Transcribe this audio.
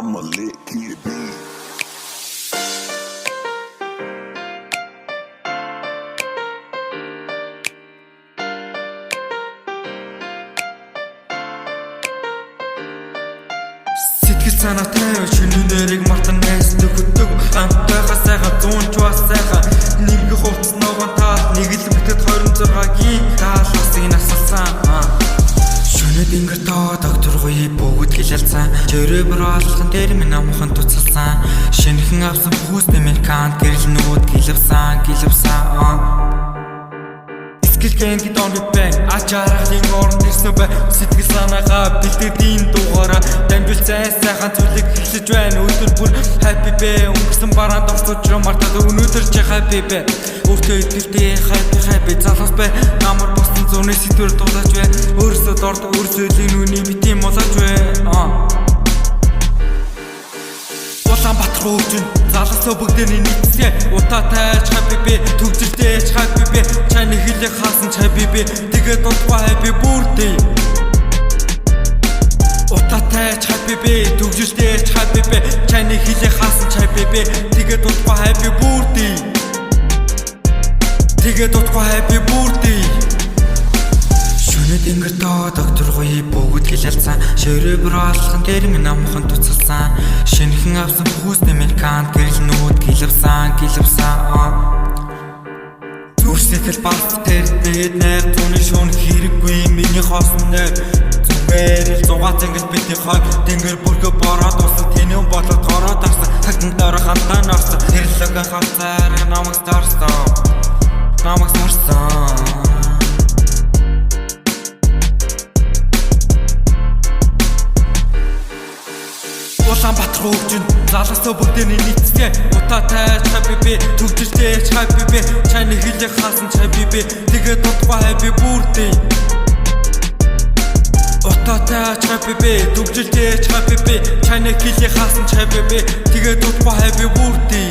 I'm a lit kid, B. Сэтгэл санаатай шинэ нэрийг мартан найсдаг хөтөг амтайхаа сайхан зуунч бас сайхан нэг хувцс ногоон тал нэг л мэтэд 26-гийн таалсыг насалсан шөнөд ингэр тоо доктор гоё бүгд хэлэлцэн жөрөөр алхан дээр минь амхан туцалсан шинэхэн авсан бүхс нэмэлкан гэрэл нүүд гэлвсэн Скилкэнги дон бэн ачаархын орнд ирсэн бай сэтгэл санаагаа бэлдээдийн дугаараа дамжуул сайхан зүйлийг хэлж байна өдөр бүр happy бэ өнгөрсөн бараанд орсож мартаад өнөөдөр чи happy бэ өөртөө итгэвтэй happy залуус бай намар боссон зуны сэтвэр дуулаач бай өөрөөсөө дорд өөрсөө линүүний битийн мулаач бай Улаанбаатар хөөжин залуусаа бүгдний нийцээ утаатай happy бэ төвжиртэй happy бэ чаны хэлийг хаасан happy бэ тэгээд дутгаа happy birthday утаатай happy бэ төвжиртэй happy бэ чаны хэлийг хаасан happy бэ тэгээд дутгаа happy birthday Шөнөд ингэр тоо доктор гоё бүгд хэлэлцэн шөрөөр алхан дээр минь амхан туцалсан шинэхэн авсан бүхс нэмэлкан гэрэл нүүд гэлвсэн Зүрсэтэл багт тэр дэд найр зуны шүүн хэрэггүй миний хоосон нэр зүгээр л зугаа зангил бидний хойг тэнгэр бүрхэ бороод усан тэний болоод гороод авсан тагтан дээр хамтаа норсон тэрлэг хавцаар намайг старсан Улаанбаатар хөөжин залуусаа бүгдний нийцээ утаатай happy бэ төвжиртэй happy бэ чаны хэлийг хаасан happy бэ тэгээд дутгаа happy birthday утаатай happy бэ төвжиртэй happy бэ чаны хэлийг хаасан happy бэ тэгээд дутгаа happy birthday